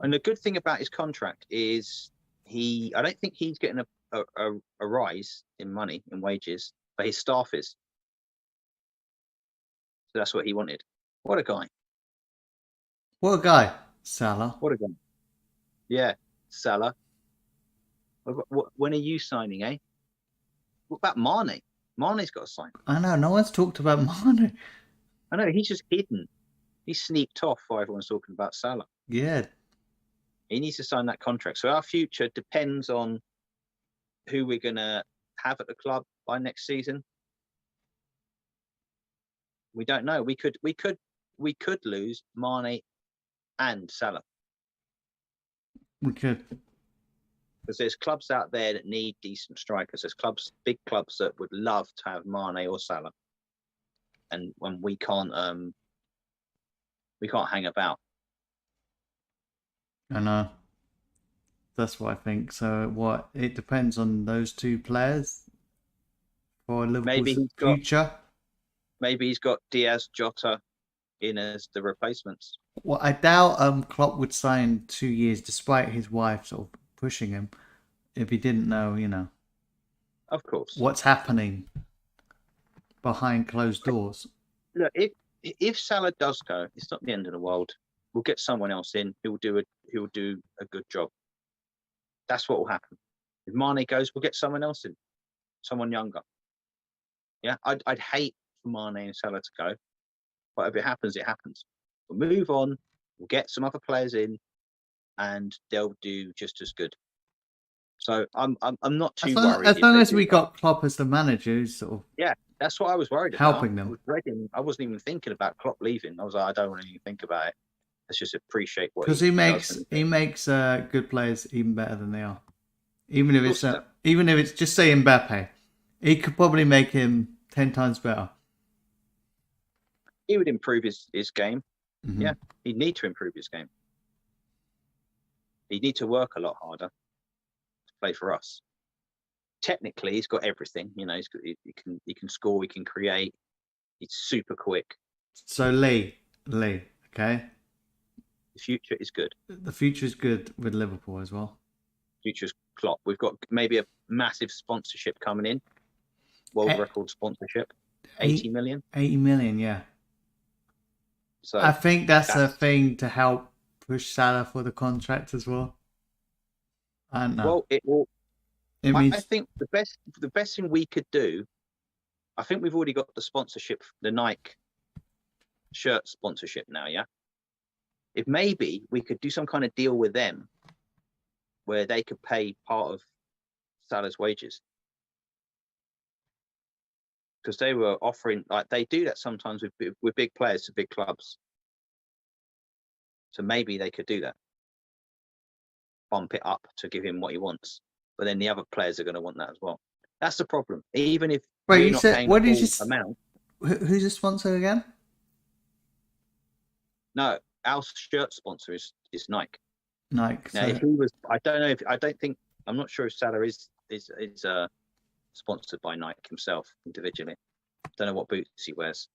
and the good thing about his contract is I don't think he's getting a rise in money, in wages, but his staff is. So that's what he wanted. What a guy. What a guy, Salah. What a guy. Yeah, Salah. When are you signing, eh? What about Mane? Mane's got to sign. I know, no one's talked about Mane. I know, he's just hidden. He sneaked off while everyone's talking about Salah. Yeah. He needs to sign that contract. So our future depends on who we're going to have at the club by next season. We don't know. We could lose Mane and Salah. We could. Because there's clubs out there that need decent strikers. There's big clubs that would love to have Mane or Salah. And when we can't hang about. I know. That's what I think. So it depends on those two players for Liverpool's future. Maybe he's got Diaz, Jota in as the replacements. Well, I doubt Klopp would sign 2 years despite his wife sort of pushing him if he didn't know, Of course. what's happening behind closed doors. Look, if Salah does go, it's not the end of the world. We'll get someone else in who will do a good job. That's what will happen. If Mane goes, we'll get someone else in, someone younger. Yeah, I'd hate for Mane and Salah to go, but if it happens, it happens. We'll move on. We'll get some other players in, and they'll do just as good. So I'm not too worried. As long as we got Klopp as the manager, who's sort of that's what I was worried about. Helping them. I wasn't even thinking about Klopp leaving. I was like, I don't want to even think about it. Let's just appreciate what because he makes good players even better than they are. Even if it's just say Mbappe, he could probably make him 10 times better. He would improve his game. Mm-hmm. Yeah, he'd need to improve his game. He'd need to work a lot harder to play for us. Technically, he's got everything. He can score, he can create. He's super quick. So Lee, okay. The future is good. The future is good with Liverpool as well. Future's Klopp. We've got maybe a massive sponsorship coming in. World record sponsorship. 80 million. 80 million, yeah. So I think that's a thing to help push Salah for the contract as well. I don't know. Well, it will. I think the best thing we could do. I think we've already got the sponsorship, the Nike shirt sponsorship now. Yeah. if maybe we could do some kind of deal with them where they could pay part of Salah's wages. Because they were offering, like they do that sometimes with big players to big clubs. So maybe they could do that. Bump it up to give him what he wants. But then the other players are going to want that as well. That's the problem. Even if Wait, we're you not said paying what the did you? full amount. Who's the sponsor again? No, our shirt sponsor is Nike. Nike. Now, if he was, I don't think, I'm not sure if Salah is sponsored by Nike himself individually. Don't know what boots he wears.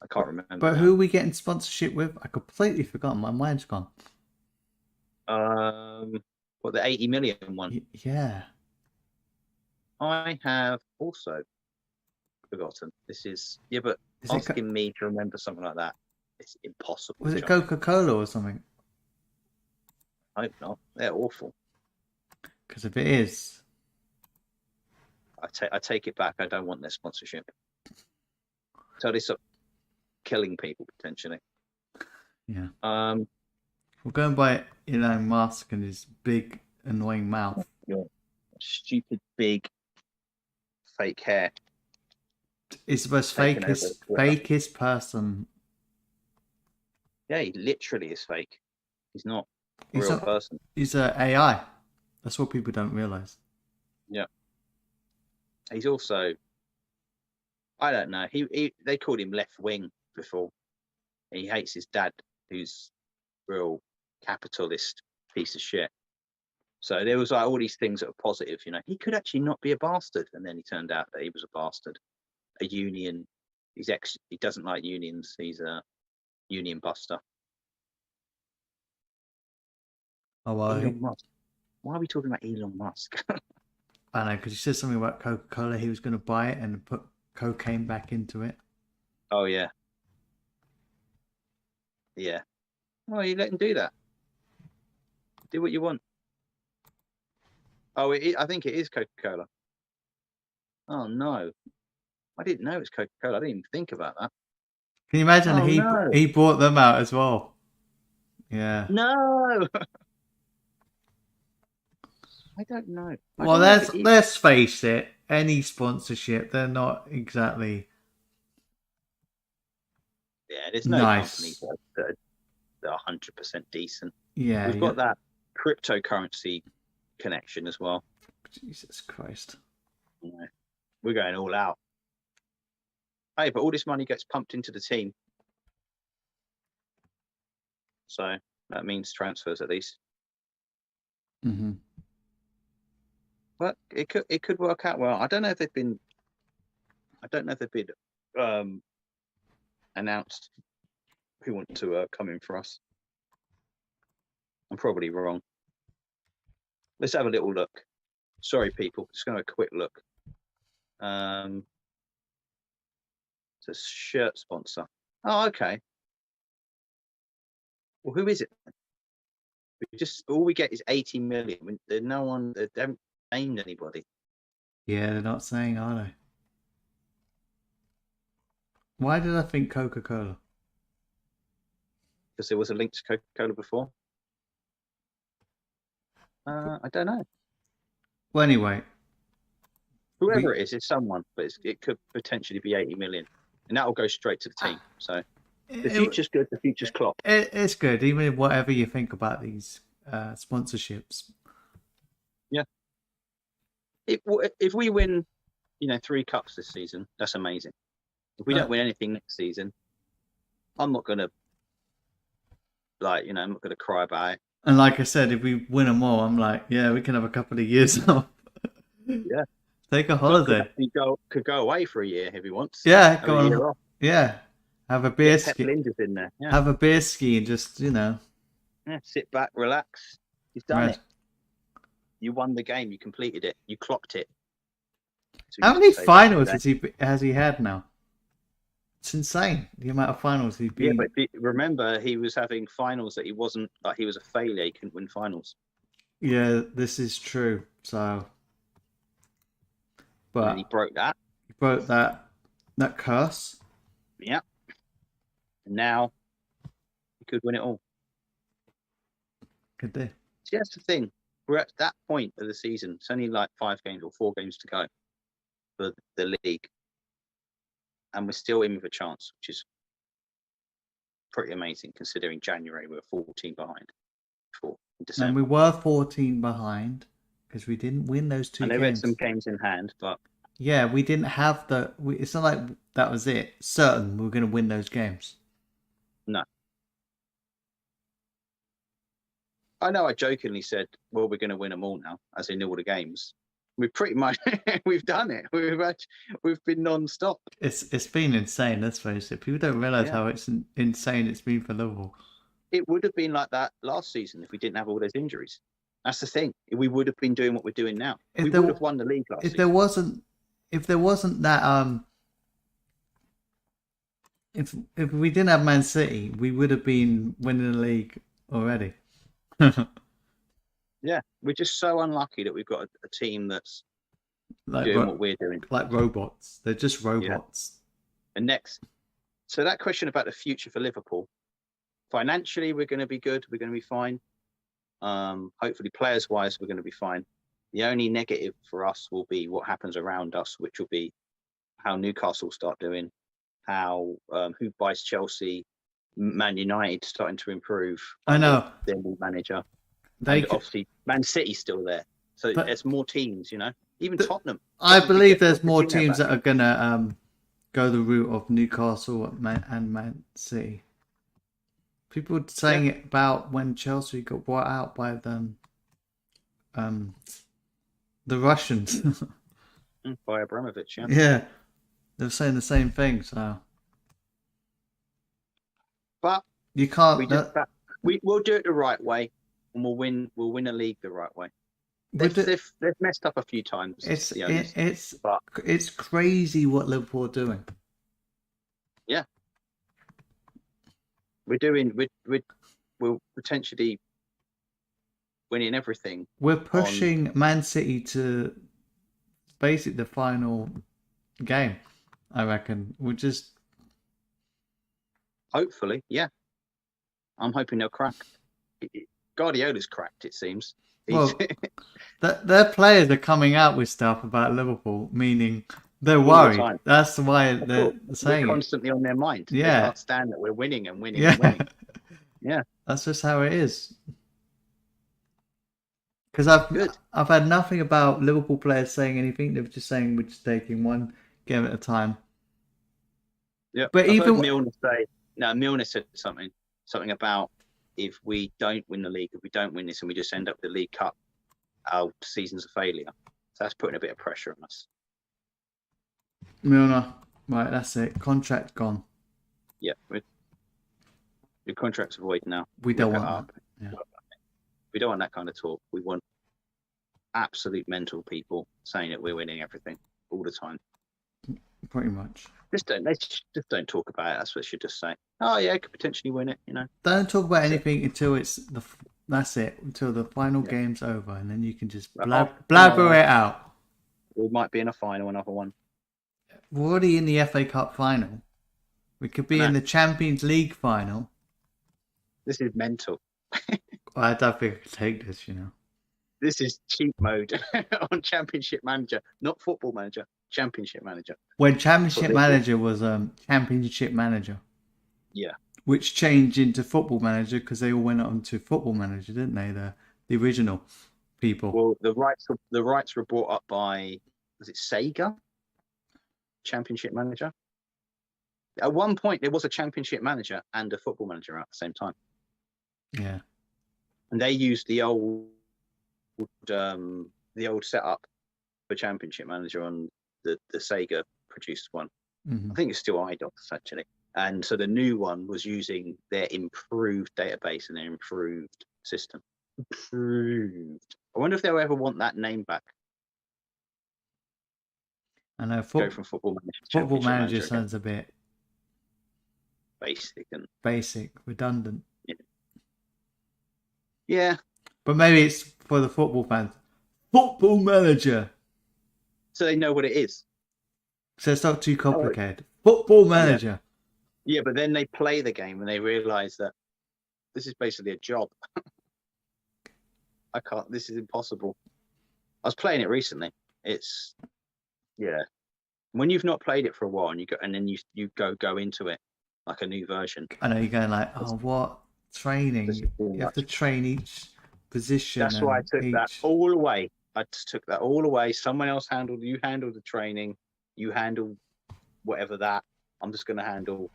I can't remember. But who are we getting sponsorship with? I completely forgot. My mind's gone. What, the 80 million one? Yeah. I have also forgotten. This is but asking me to remember something like that, it's impossible. Was it Coca-Cola or something? I hope not. They're awful. Because if it is, I take it back. I don't want their sponsorship. So they stop killing people potentially. Yeah. We're going by Elon Musk and his big annoying mouth. Yeah. Stupid big fake hair. He's the most fakest person. Yeah, he literally is fake. He's not a real person. He's an AI. That's what people don't realize. Yeah. He's also, I don't know. They called him left wing before. He hates his dad, who's real capitalist piece of shit. So there was like all these things that were positive. You know, he could actually not be a bastard, and then he turned out that he was a bastard. A union. He doesn't like unions. He's a union buster. Oh, well, Elon Musk. Why are we talking about Elon Musk? I know, because he said something about Coca-Cola. He was going to buy it and put cocaine back into it. Oh, yeah. Yeah. Oh, you let him do that. Do what you want. Oh, I think it is Coca-Cola. Oh, no. I didn't know it was Coca-Cola. I didn't even think about that. Can you imagine he brought them out as well? Yeah. No! I don't know. Well, let's face it. Any sponsorship, they're not exactly. Yeah, there's no companies that are 100% decent. Yeah, we've got that cryptocurrency connection as well. Jesus Christ! Yeah. We're going all out. Hey, but all this money gets pumped into the team, so that means transfers at least. Mm-hmm. But it could work out well. I don't know if they've been announced who want to come in for us. I'm probably wrong. Let's have a little look. Sorry, people. Just going to have a quick look. It's a shirt sponsor. Oh, okay. Well, who is it? All we get is 80 million. There's no one. They haven't named anybody. Yeah, they're not saying, are they? Why did I think Coca-Cola? Because there was a link to Coca-Cola before. I don't know. Well, anyway. Whoever it is, it's someone, but it could potentially be 80 million. And that will go straight to the team. So the future's good. The future's Klopp. It's good, even whatever you think about these sponsorships. Yeah. If we win, 3 cups this season, that's amazing. If we don't win anything next season, I'm not gonna I'm not gonna cry about it. And like I said, if we win them all, I'm like, yeah, we can have a couple of years off. Yeah. Take a holiday. Could go away for a year if he wants. Yeah, go on. Yeah. Have a beer ski. In there. Yeah. Have a beer ski and just, Yeah, sit back, relax. You've done it. You won the game. You completed it. You clocked it. How many finals has he had now? It's insane, the amount of finals he's been. Yeah, but remember, he was having finals that he wasn't, he was a failure. He couldn't win finals. Yeah, this is true. So, but he broke that. He broke that curse. Yeah. And now he could win it all. Could do. See, that's the thing. We're at that point of the season. It's only like 5 games or 4 games to go for the league, and we're still in with a chance, which is pretty amazing considering January we were 14 behind. In And December, we were 14 behind because we didn't win those 2 and they had games. some games in hand, but Yeah, we didn't have it's not like that was it. Certain we were going to win those games. no. I know I jokingly said, well, we're going to win them all now, as in all the games. We pretty much, we've done it. We've been non-stop. It's been insane, let's face it. People don't realise how insane it's been for Liverpool. It would have been like that last season if we didn't have all those injuries. That's the thing. We would have been doing what we're doing now. We would have won the league last season. If there wasn't that if we didn't have Man City, we would have been winning the league already. Yeah, we're just so unlucky that we've got a team that's like doing what we're doing. Like robots. They're just robots. Yeah. And so that question about the future for Liverpool, financially, we're going to be good. We're going to be fine. Hopefully, players-wise, we're going to be fine. The only negative for us will be what happens around us, which will be how Newcastle start doing, how who buys Chelsea, Man United starting to improve. I know. Their new manager. Obviously, Man City's still there. So there's more teams, Even Tottenham. I believe there's more teams that are going to go the route of Newcastle and Man City. People were saying it about when Chelsea got bought out by the Russians. By Abramovich, yeah. Yeah. They were saying the same thing, so. But you can't. We'll do it the right way, and we'll win a league the right way. They've messed up a few times. It's crazy what Liverpool are doing. Yeah. We're potentially winning everything. We're pushing Man City to basically the final game, I reckon. We're just hopefully, yeah. I'm hoping they'll crack. Guardiola's cracked, it seems. Well, their players are coming out with stuff about Liverpool, meaning they're worried. That's why they're saying we're constantly on their mind. Yeah. They can't stand that we're winning and winning and winning. Yeah. That's just how it is. Because I've had nothing about Liverpool players saying anything. They were just saying we're just taking one game at a time. Yeah. But Milner said something about if we don't win the league, if we don't win this and we just end up the League Cup, our season's a failure. So that's putting a bit of pressure on us. Milner, right, that's it. Contract gone. Yeah. Your contract's void now. We don't want that. Yeah. We don't want that kind of talk. We want absolute mental people saying that we're winning everything all the time. Pretty much. Just don't talk about it. That's what you should just say. Oh yeah, I could potentially win it. Don't talk about anything until that's it. Until the final game's over, and then you can just blabber it out. We might be in a final, another one. We're already in the FA Cup final. We could be in the Champions League final. This is mental. I don't think I could take this. This is cheat mode on Championship Manager, not Football Manager. Championship Manager. When Championship Manager was Championship Manager. Yeah. Which changed into Football Manager because they all went on to Football Manager, didn't they? The original people. Well, the rights were brought up by, was it Sega? Championship Manager. At one point, there was a Championship Manager and a Football Manager at the same time. Yeah. And they used the old setup for Championship Manager on the Sega produced one. Mm-hmm. I think it's still IDOS actually. And so the new one was using their improved database and their improved system. Improved. I wonder if they'll ever want that name back. I know. Go from Football Manager. Football Manager sounds a bit basic, redundant. Yeah. But maybe it's for the football fans. Football Manager. So they know what it is. So it's not too complicated. Football Manager. Yeah, but then they play the game and they realise that this is basically a job. I can't. This is impossible. I was playing it recently. It's when you've not played it for a while and then you go into it like a new version. I know you're going like, oh, what training? This is too You have to much. train each position That's why I and took that each. all away. I just took that all away. Someone else you handled the training, you handle whatever that. I'm just going to handle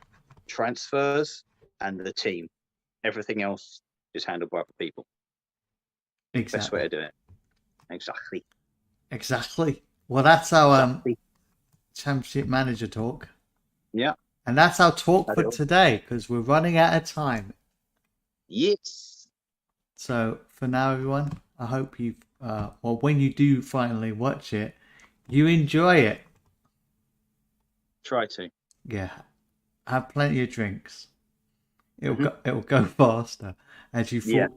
transfers and the team. Everything else is handled by other people. Best way Exactly. to do it. Exactly. Exactly. Well, that's our Exactly. championship manager talk. Yeah. And that's our talk Had for it all. today because we're running out of time. Yes. So for now, everyone, I hope you, well, when you do finally watch it, you enjoy it. Try to. Yeah. Have plenty of drinks. It'll go faster as you Yeah.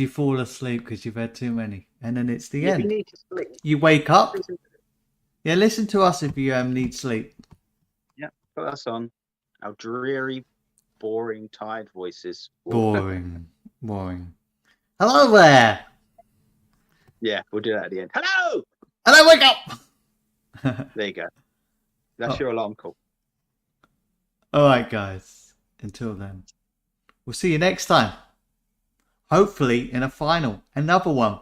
fall asleep because you've had too many, and then it's the If you end. need to sleep, You wake up. listen to it. Yeah, listen to us if you need sleep. Yeah. Put us on. Our dreary, boring, tired voices. Boring. Hello there. Yeah, we'll do that at the end. Hello. Hello, wake up. There you go. That's your alarm call. All right, guys. Until then, we'll see you next time. Hopefully in a final, another one.